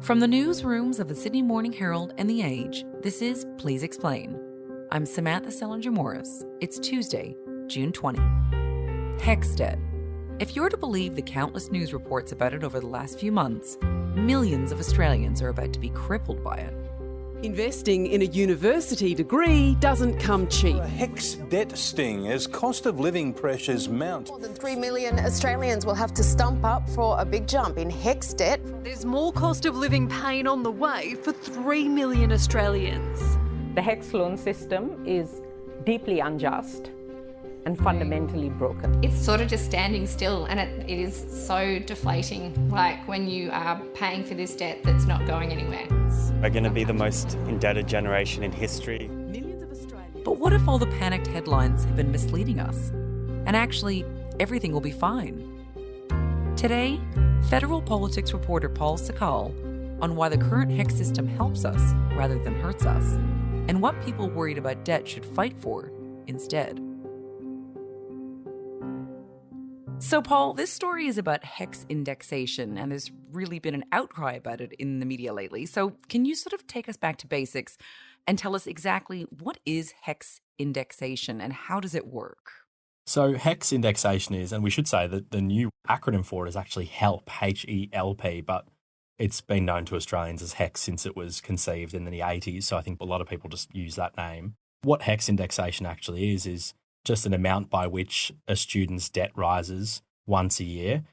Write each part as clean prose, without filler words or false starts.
From the newsrooms of the Sydney Morning Herald and The Age, this is Please Explain. I'm Samantha Selinger-Morris. It's Tuesday, June 20. HECS debt. If you're to believe the countless news reports about it over the last few months, millions of Australians are about to be crippled by it. Investing in a university degree doesn't come cheap. A HECS debt sting as cost of living pressures mount. More than 3 million Australians will have to stump up for a big jump in HECS debt. There's more cost of living pain on the way for 3 million Australians. The HECS loan system is deeply unjust and fundamentally broken. It's sort of just standing still, and it is so deflating, like when you are paying for this debt that's not going anywhere. We're going to be the most indebted generation in history. But what if all the panicked headlines have been misleading us? And actually, everything will be fine. Today, federal politics reporter Paul Sakkal on why the current HECS system helps us rather than hurts us, and what people worried about debt should fight for instead. So, Paul, this story is about HECS indexation, and there's really been an outcry about it in the media lately. So can you sort of take us back to basics and tell us exactly what is HECS indexation and how does it work? So HECS indexation is, and we should say that the new acronym for it is actually HELP, H-E-L-P, but it's been known to Australians as HECS since it was conceived in the 80s, so I think a lot of people just use that name. What HECS indexation actually is just an amount by which a student's debt rises once a year.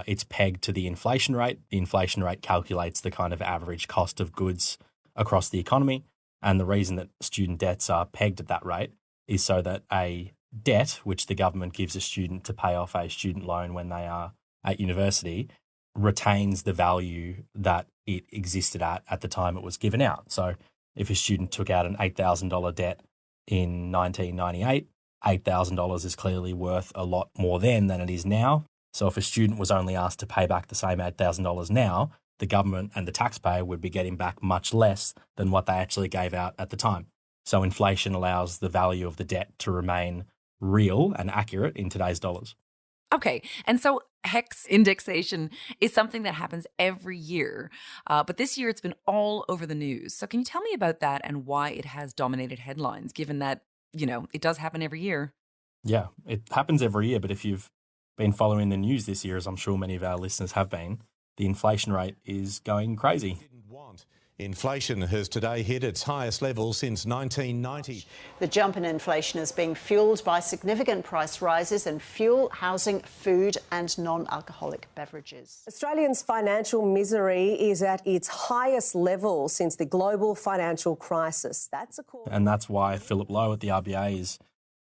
It's pegged to the inflation rate. The inflation rate calculates the kind of average cost of goods across the economy. And the reason that student debts are pegged at that rate is so that a debt, which the government gives a student to pay off a student loan when they are at university, retains the value that it existed at the time it was given out. So if a student took out an $8,000 debt in 1998, $8,000 is clearly worth a lot more then than it is now. So if a student was only asked to pay back the same $8,000 now, the government and the taxpayer would be getting back much less than what they actually gave out at the time. So inflation allows the value of the debt to remain real and accurate in today's dollars. Okay, and so HECS indexation is something that happens every year, but this year it's been all over the news. So can you tell me about that and why it has dominated headlines, given that, you know, it does happen every year? Yeah, it happens every year, but if you've been following the news this year, as I'm sure many of our listeners have been, the inflation rate is going crazy. Inflation has today hit its highest level since 1990. The jump in inflation is being fuelled by significant price rises in fuel, housing, food and non-alcoholic beverages. Australians' financial misery is at its highest level since the global financial crisis. And that's why Philip Lowe at the RBA is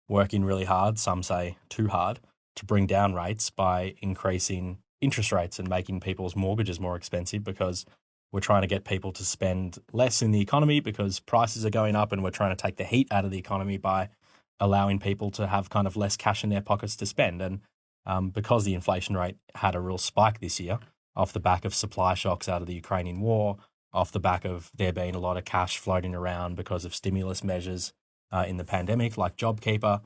working really hard, some say too hard, to bring down rates by increasing interest rates and making people's mortgages more expensive, because we're trying to get people to spend less in the economy because prices are going up, and we're trying to take the heat out of the economy by allowing people to have kind of less cash in their pockets to spend. And because the inflation rate had a real spike this year off the back of supply shocks out of the Ukrainian war, off the back of there being a lot of cash floating around because of stimulus measures in the pandemic like JobKeeper,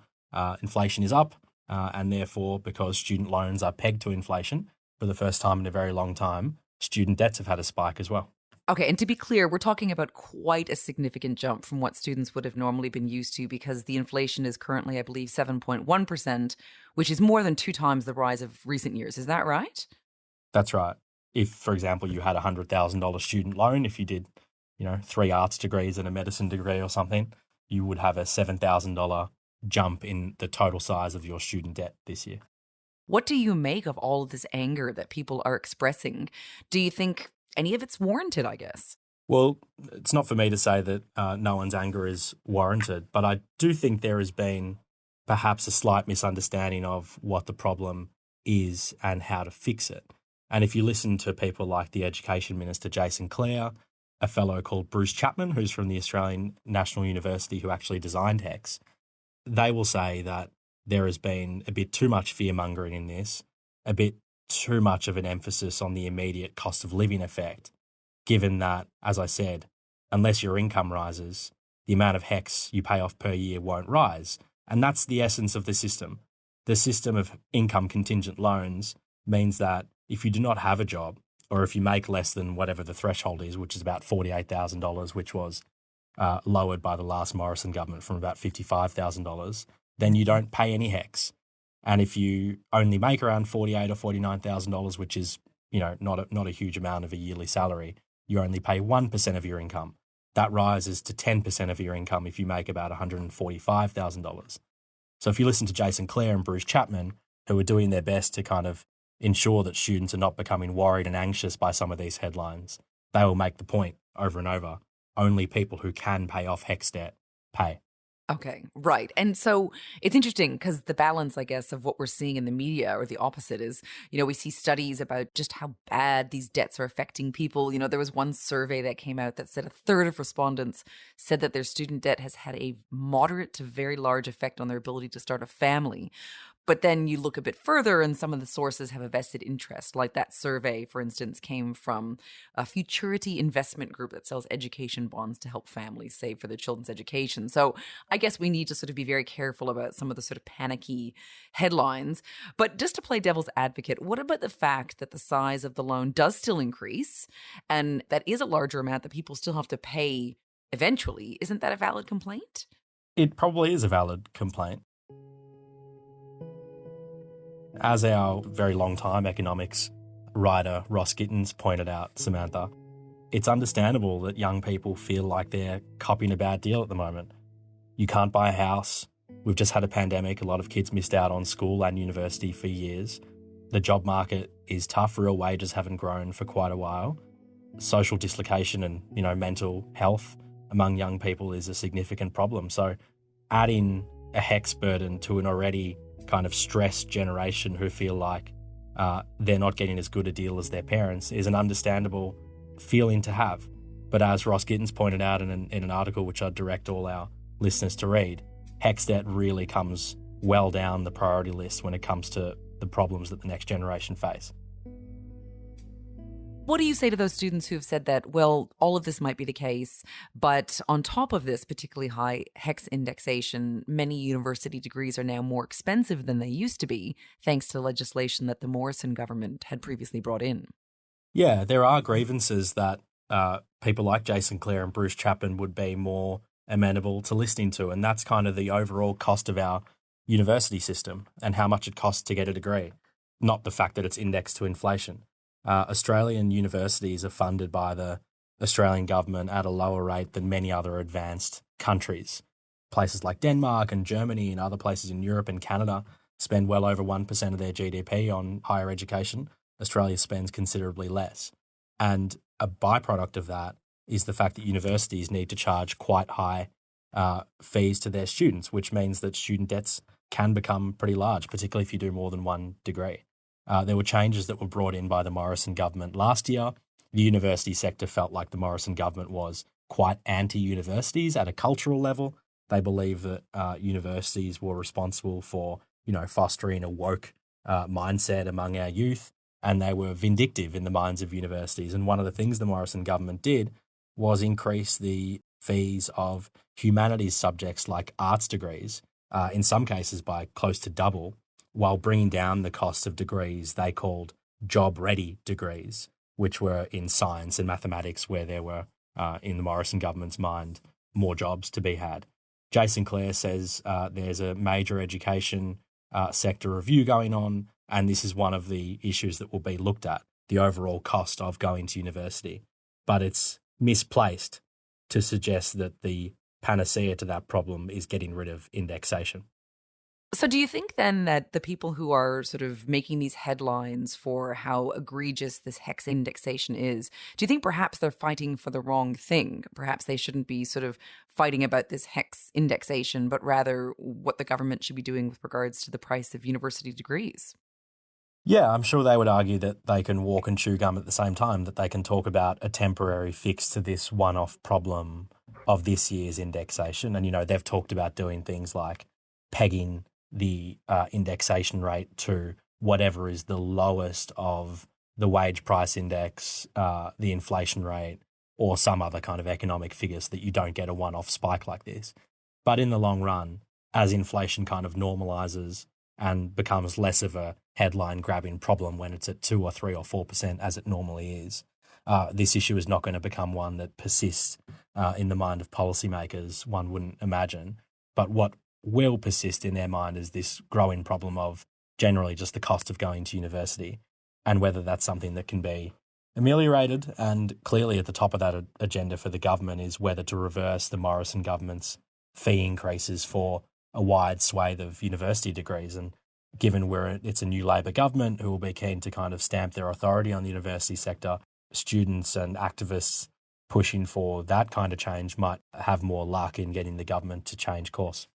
inflation is up. And therefore, because student loans are pegged to inflation for the first time in a very long time, student debts have had a spike as well. Okay, and to be clear, we're talking about quite a significant jump from what students would have normally been used to, because the inflation is currently, I believe, 7.1%, which is more than 2 times the rise of recent years. Is that right? That's right. If, for example, you had a $100,000 student loan, if you did, 3 arts degrees and a medicine degree or something, you would have a $7,000 jump in the total size of your student debt this year. What do you make of all of this anger that people are expressing? Do you think any of it's warranted, I guess? Well, it's not for me to say that no one's anger is warranted, but I do think there has been perhaps a slight misunderstanding of what the problem is and how to fix it. And if you listen to people like the Education Minister, Jason Clare, a fellow called Bruce Chapman, who's from the Australian National University, who actually designed HECS, they will say that there has been a bit too much fear-mongering in this, a bit too much of an emphasis on the immediate cost of living effect, given that, as I said, unless your income rises, the amount of HECS you pay off per year won't rise. And that's the essence of the system. The system of income contingent loans means that if you do not have a job or if you make less than whatever the threshold is, which is about $48,000, which was lowered by the last Morrison government from about $55,000, then you don't pay any HECS. And if you only make around $48,000 or $49,000, which is, not a huge amount of a yearly salary, you only pay 1% of your income. That rises to 10% of your income if you make about $145,000. So if you listen to Jason Clare and Bruce Chapman, who are doing their best to kind of ensure that students are not becoming worried and anxious by some of these headlines, they will make the point over and over. Only people who can pay off HECS debt pay. Okay, right. And so it's interesting because the balance, I guess, of what we're seeing in the media or the opposite is, we see studies about just how bad these debts are affecting people. There was one survey that came out that said a third of respondents said that their student debt has had a moderate to very large effect on their ability to start a family. But then you look a bit further and some of the sources have a vested interest. Like that survey, for instance, came from a Futurity investment group that sells education bonds to help families save for their children's education. So I guess we need to sort of be very careful about some of the sort of panicky headlines. But just to play devil's advocate, what about the fact that the size of the loan does still increase and that is a larger amount that people still have to pay eventually? Isn't that a valid complaint? It probably is a valid complaint. As our very long-time economics writer Ross Gittins pointed out, Samantha, it's understandable that young people feel like they're copying a bad deal at the moment. You can't buy a house. We've just had a pandemic. A lot of kids missed out on school and university for years. The job market is tough. Real wages haven't grown for quite a while. Social dislocation and, mental health among young people is a significant problem. So adding a HECS burden to an already kind of stressed generation who feel like they're not getting as good a deal as their parents is an understandable feeling to have. But as Ross Gittins pointed out in an article which I'd direct all our listeners to read, HECS debt really comes well down the priority list when it comes to the problems that the next generation face. What do you say to those students who have said that, well, all of this might be the case, but on top of this particularly high HECS indexation, many university degrees are now more expensive than they used to be, thanks to legislation that the Morrison government had previously brought in? Yeah, there are grievances that people like Jason Clare and Bruce Chapman would be more amenable to listening to, and that's kind of the overall cost of our university system and how much it costs to get a degree, not the fact that it's indexed to inflation. Australian universities are funded by the Australian government at a lower rate than many other advanced countries. Places like Denmark and Germany and other places in Europe and Canada spend well over 1% of their GDP on higher education. Australia spends considerably less. And a byproduct of that is the fact that universities need to charge quite high fees to their students, which means that student debts can become pretty large, particularly if you do more than one degree. There were changes that were brought in by the Morrison government last year. The university sector felt like the Morrison government was quite anti-universities at a cultural level. They believe that universities were responsible for, fostering a woke mindset among our youth, and they were vindictive in the minds of universities. And one of the things the Morrison government did was increase the fees of humanities subjects like arts degrees, in some cases by close to double, while bringing down the cost of degrees they called job-ready degrees, which were in science and mathematics where there were, in the Morrison government's mind, more jobs to be had. Jason Clare says there's a major education sector review going on, and this is one of the issues that will be looked at, the overall cost of going to university. But it's misplaced to suggest that the panacea to that problem is getting rid of indexation. So do you think then that the people who are sort of making these headlines for how egregious this HECS indexation is, do you think perhaps they're fighting for the wrong thing? Perhaps they shouldn't be sort of fighting about this HECS indexation, but rather what the government should be doing with regards to the price of university degrees? Yeah, I'm sure they would argue that they can walk and chew gum at the same time, that they can talk about a temporary fix to this one-off problem of this year's indexation. And, they've talked about doing things like pegging the indexation rate to whatever is the lowest of the wage price index, the inflation rate, or some other kind of economic figures so that you don't get a one-off spike like this. But in the long run, as inflation kind of normalizes and becomes less of a headline-grabbing problem when it's at 2 or 3 or 4% as it normally is. This issue is not going to become one that persists in the mind of policymakers, one wouldn't imagine. But what will persist in their mind is this growing problem of generally just the cost of going to university, and whether that's something that can be ameliorated. And clearly at the top of that agenda for the government is whether to reverse the Morrison government's fee increases for a wide swathe of university degrees. And given it's a new Labor government who will be keen to kind of stamp their authority on the university sector, students and activists pushing for that kind of change might have more luck in getting the government to change course.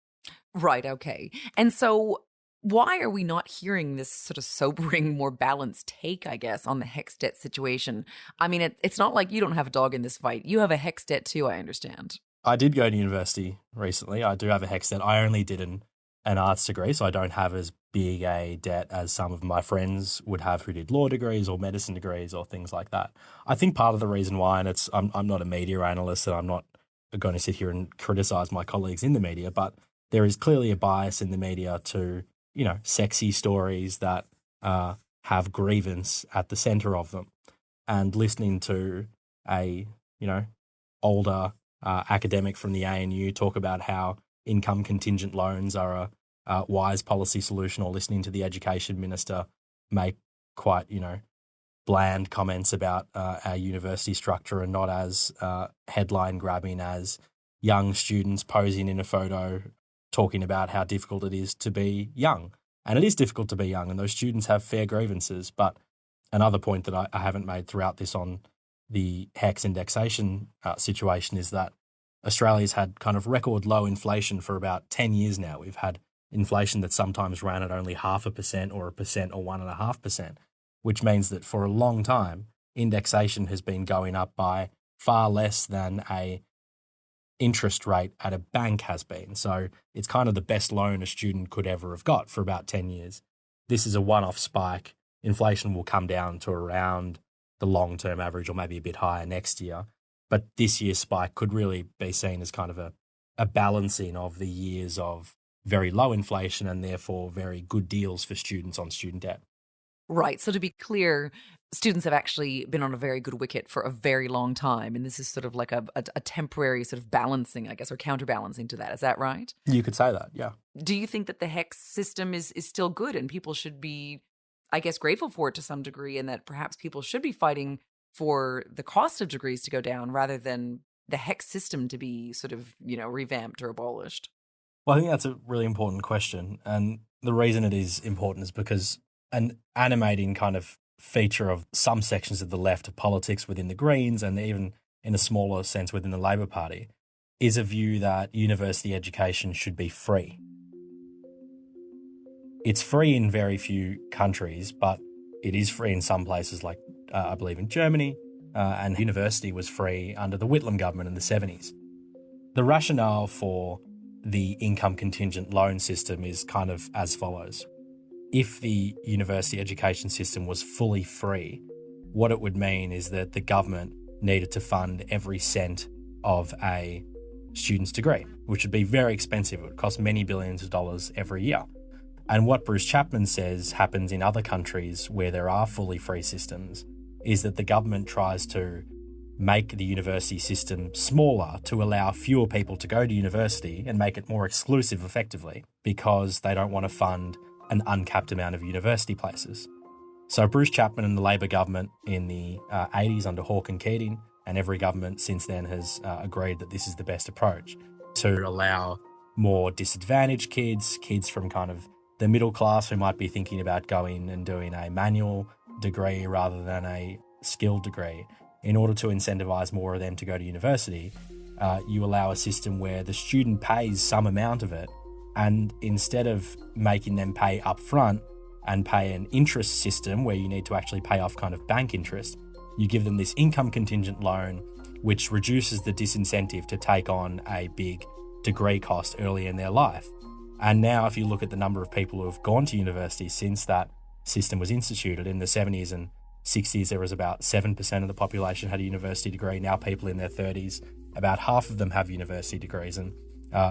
Right, okay. And so why are we not hearing this sort of sobering, more balanced take, I guess, on the HECS debt situation? I mean, it's not like you don't have a dog in this fight. You have a HECS debt too, I understand. I did go to university recently. I do have a HECS debt. I only did an arts degree, so I don't have as big a debt as some of my friends would have who did law degrees or medicine degrees or things like that. I think part of the reason why, and I'm not a media analyst and I'm not going to sit here and criticise my colleagues in the media, but there is clearly a bias in the media to, sexy stories that have grievance at the centre of them. And listening to a, older academic from the ANU talk about how income contingent loans are a wise policy solution, or listening to the education minister make quite, bland comments about our university structure and not as headline grabbing as young students posing in a photo talking about how difficult it is to be young. And it is difficult to be young, and those students have fair grievances. But another point that I haven't made throughout this on the HECS indexation situation is that Australia's had kind of record low inflation for about 10 years now. We've had inflation that sometimes ran at only 0.5% or 1% or 1.5%, which means that for a long time, indexation has been going up by far less than a interest rate at a bank has been. So it's kind of the best loan a student could ever have got for about 10 years. This is a one-off spike. Inflation will come down to around the long-term average or maybe a bit higher next year. But this year's spike could really be seen as kind of a balancing of the years of very low inflation and therefore very good deals for students on student debt. Right. So to be clear, students have actually been on a very good wicket for a very long time. And this is sort of like a temporary sort of balancing, I guess, or counterbalancing to that. Is that right? You could say that, yeah. Do you think that the HECS system is still good and people should be, I guess, grateful for it to some degree, and that perhaps people should be fighting for the cost of degrees to go down rather than the HECS system to be sort of, revamped or abolished? Well, I think that's a really important question. And the reason it is important is because an animating kind of feature of some sections of the left of politics within the Greens, and even in a smaller sense within the Labor Party, is a view that university education should be free. It's free in very few countries, but it is free in some places like, I believe, in Germany, and university was free under the Whitlam government in the 70s. The rationale for the income contingent loan system is kind of as follows. If the university education system was fully free, what it would mean is that the government needed to fund every cent of a student's degree, which would be very expensive. It would cost many billions of dollars every year. And what Bruce Chapman says happens in other countries where there are fully free systems is that the government tries to make the university system smaller to allow fewer people to go to university and make it more exclusive effectively, because they don't want to fund an uncapped amount of university places. So Bruce Chapman and the Labor government in the 80s under Hawke and Keating, and every government since then has agreed that this is the best approach to allow more disadvantaged kids from kind of the middle class who might be thinking about going and doing a manual degree rather than a skilled degree. In order to incentivise more of them to go to university, you allow a system where the student pays some amount of it, and instead of making them pay up front and pay an interest system where you need to actually pay off kind of bank interest, you give them this income contingent loan, which reduces the disincentive to take on a big degree cost early in their life. And now if you look at the number of people who have gone to university since that system was instituted in the 70s and 60s, there was about 7% of the population had a university degree. Now people in their 30s, about half of them have university degrees. And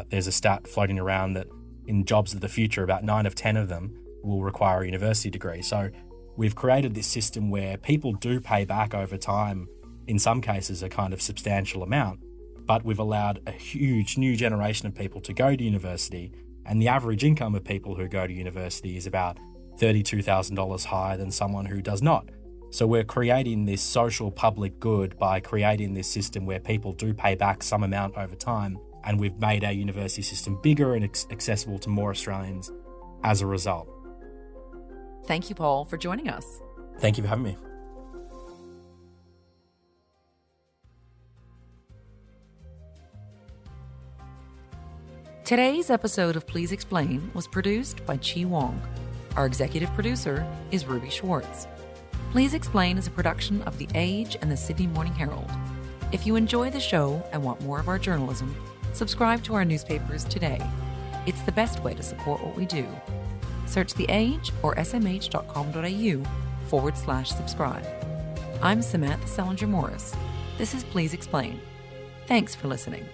there's a stat floating around that in jobs of the future, about 9 of 10 of them will require a university degree. So we've created this system where people do pay back over time, in some cases a kind of substantial amount, but we've allowed a huge new generation of people to go to university, and the average income of people who go to university is about $32,000 higher than someone who does not. So we're creating this social public good by creating this system where people do pay back some amount over time, and we've made our university system bigger and accessible to more Australians as a result. Thank you, Paul, for joining us. Thank you for having me. Today's episode of Please Explain was produced by Chi Wong. Our executive producer is Ruby Schwartz. Please Explain is a production of The Age and the Sydney Morning Herald. If you enjoy the show and want more of our journalism, subscribe to our newspapers today. It's the best way to support what we do. Search The Age or smh.com.au/subscribe. I'm Samantha Salinger Morris. This is Please Explain. Thanks for listening.